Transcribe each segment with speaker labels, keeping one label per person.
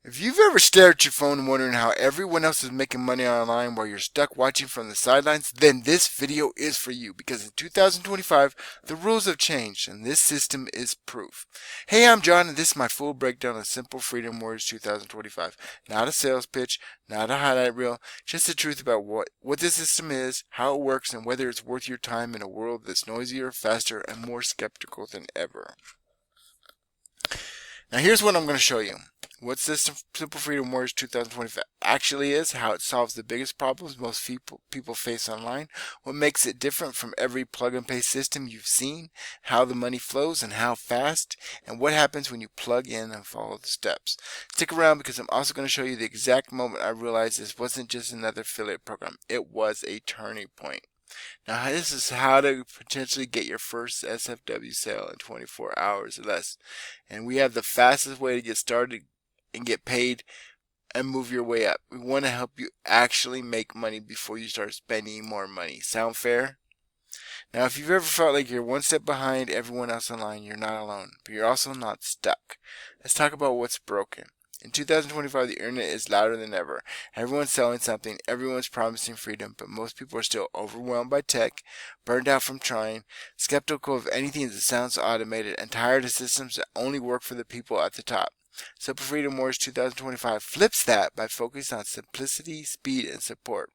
Speaker 1: If you've ever stared at your phone wondering how everyone else is making money online while you're stuck watching from the sidelines, then this video is for you because in 2025, the rules have changed and this system is proof. Hey, I'm John and this is my full breakdown of Simple Freedom Warriors 2025. Not a sales pitch, not a highlight reel, just the truth about what this system is, how it works, and whether it's worth your time in a world that's noisier, faster, and more skeptical than ever. Now here's what I'm going to show you. What Simple Freedom Warriors 2025 actually is, how it solves the biggest problems most people face online, what makes it different from every plug and play system you've seen, how the money flows and how fast, and what happens when you plug in and follow the steps. Stick around because I'm also going to show you the exact moment I realized this wasn't just another affiliate program. It was a turning point. Now this is how to potentially get your first SFW sale in 24 hours or less. And we have the fastest way to get started and get paid and move your way up. We want to help you actually make money before you start spending more money. Sound fair? Now if you've ever felt like you're one step behind everyone else online, you're not alone, but you're also not stuck. Let's talk about what's broken. In 2025, the internet is louder than ever. Everyone's selling something, everyone's promising freedom, but most people are still overwhelmed by tech, burned out from trying, skeptical of anything that sounds automated, and tired of systems that only work for the people at the top. Simple Freedom Wars 2025 flips that by focusing on simplicity, speed, and support.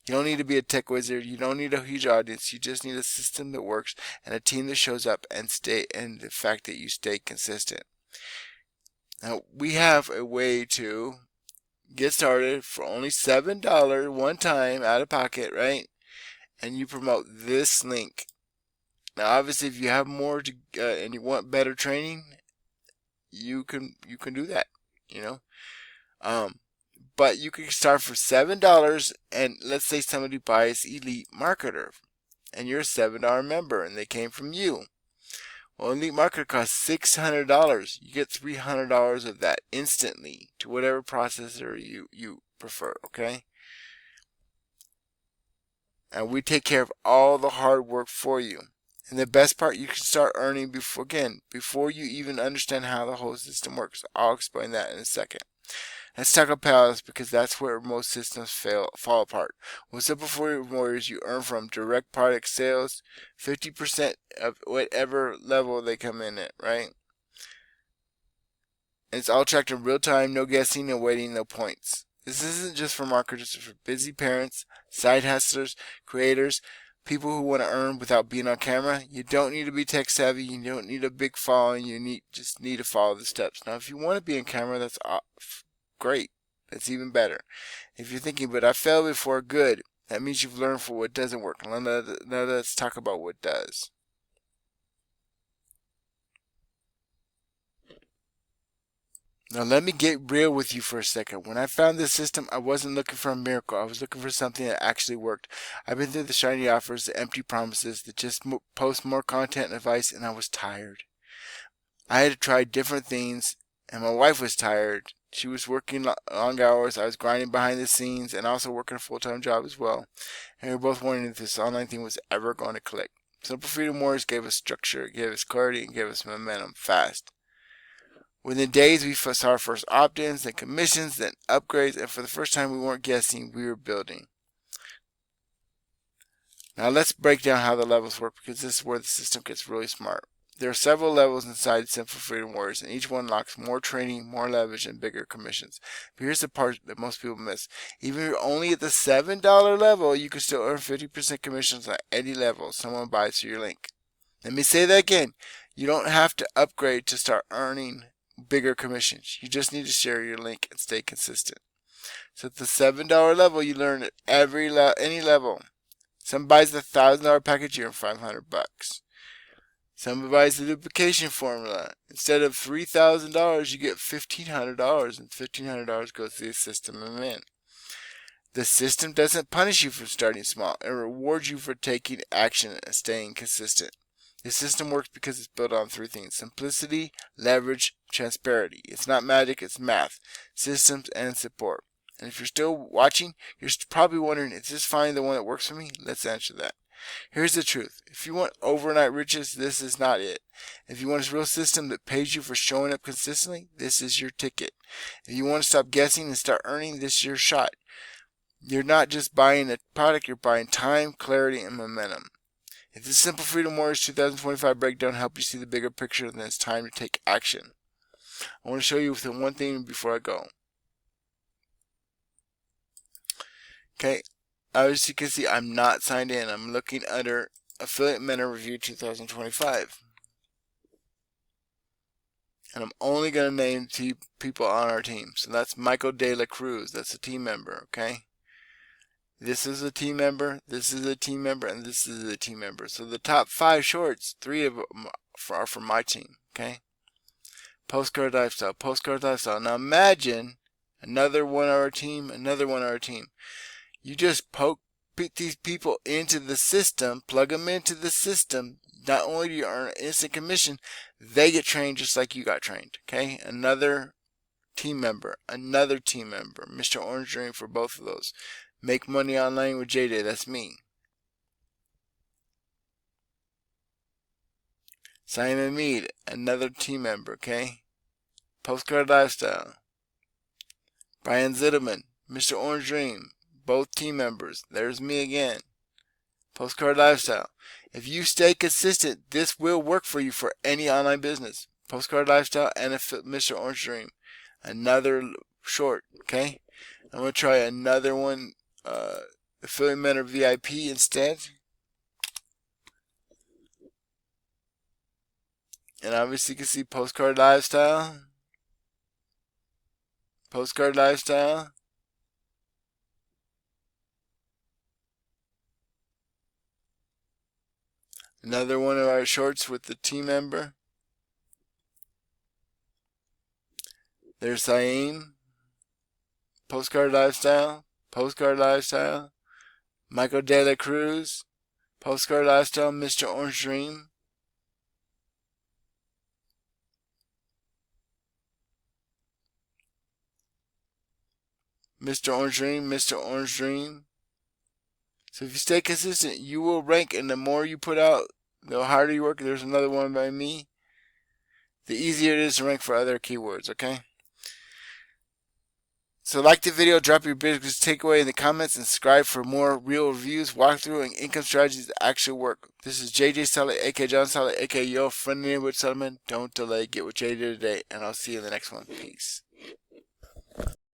Speaker 1: You don't need to be a tech wizard. You don't need a huge audience. You just need a system that works and a team that shows up and the fact that you stay consistent. Now, we have a way to get started for only $7 one time out of pocket, right? And you promote this link. Now, obviously, if you have more and you want better training, you can do that, you know. But you can start for $7, and let's say somebody buys Elite Marketer, and you're a $7 member, and they came from you. Well, Elite Marketer costs $600. You get $300 of that instantly to whatever processor you prefer, okay? And we take care of all the hard work for you. And the best part, you can start earning before you even understand how the whole system works. I'll explain that in a second. Let's talk about palace because that's where most systems fall apart. With Simple Freedom Warriors, you earn from direct product sales, 50% of whatever level they come in at, right? And it's all tracked in real time, no guessing, no waiting, no points. This isn't just for marketers, it's for busy parents, side hustlers, creators, people who want to earn without being on camera. You don't need to be tech savvy. You don't need a big following. You just need to follow the steps. Now, if you want to be on camera, that's great. That's even better. If you're thinking, but I failed before, good. That means you've learned for what doesn't work. Now let's talk about what does. Now let me get real with you for a second. When I found this system, I wasn't looking for a miracle. I was looking for something that actually worked. I've been through the shiny offers, the empty promises, that just post more content and advice, and I was tired. I had to try different things, and my wife was tired. She was working long hours. I was grinding behind the scenes and also working a full-time job as well. And we were both wondering if this online thing was ever going to click. Simple Freedom Warriors gave us structure, gave us clarity, and gave us momentum fast. Within days, we saw our first opt-ins, then commissions, then upgrades, and for the first time, we weren't guessing, we were building. Now let's break down how the levels work because this is where the system gets really smart. There are several levels inside Simple Freedom Warriors, and each one unlocks more training, more leverage, and bigger commissions. But here's the part that most people miss. Even if you're only at the $7 level, you can still earn 50% commissions on any level someone buys through your link. Let me say that again. You don't have to upgrade to start earning bigger commissions. You just need to share your link and stay consistent. So at the $7 level, you learn at any level. Some buys the $1,000 package, you earn $500. Some buys the duplication formula. Instead of $3,000, you get $1,500, and $1,500 goes to the system admin. The system doesn't punish you for starting small. It rewards you for taking action and staying consistent. The system works because it's built on three things: simplicity, leverage, transparency. It's not magic, it's math, systems, and support. And if you're still watching, you're probably wondering, is this finally the one that works for me? Let's answer that. Here's the truth. If you want overnight riches, this is not it. If you want a real system that pays you for showing up consistently, this is your ticket. If you want to stop guessing and start earning, this is your shot. You're not just buying a product, you're buying time, clarity, and momentum. If the Simple Freedom Warriors 2025 breakdown helped you see the bigger picture, then it's time to take action. I want to show you the one thing before I go. Okay, as you can see, I'm not signed in. I'm looking under Affiliate Mentor Review 2025. And I'm only going to name people on our team. So that's Michael De La Cruz. That's a team member, okay? This is a team member, this is a team member, and this is a team member. So the top 5 shorts, 3 of them are from my team, okay? Postcard Lifestyle, Postcard Lifestyle. Now imagine another one on our team, another one on our team. You just put these people into the system, plug them into the system. Not only do you earn instant commission, they get trained just like you got trained, okay? Another team member, Mr. Orange Dream for both of those. Make Money Online with JJ, that's me. Simon Mead, another team member, okay? Postcard Lifestyle. Brian Zittelman, Mr. Orange Dream, both team members. There's me again. Postcard Lifestyle. If you stay consistent, this will work for you for any online business. Postcard Lifestyle and Mr. Orange Dream. Another short, okay? I'm going to try another one. Affiliate Mentor VIP instead, and obviously you can see Postcard Lifestyle, another one of our shorts with the team member. There's Saeem, Postcard Lifestyle, Michael De La Cruz, Postcard Lifestyle, Mr. Orange Dream. Mr. Orange Dream. So if you stay consistent, you will rank, and the more you put out, the harder you work. There's another one by me. The easier it is to rank for other keywords, okay? So like the video, drop your biggest takeaway in the comments, and subscribe for more real reviews, walkthrough, and income strategies that actually work. This is JJ Solley, aka John Solley, aka your friendly neighborhood Solley-Man. Don't delay, get with JJ today, and I'll see you in the next one. Peace.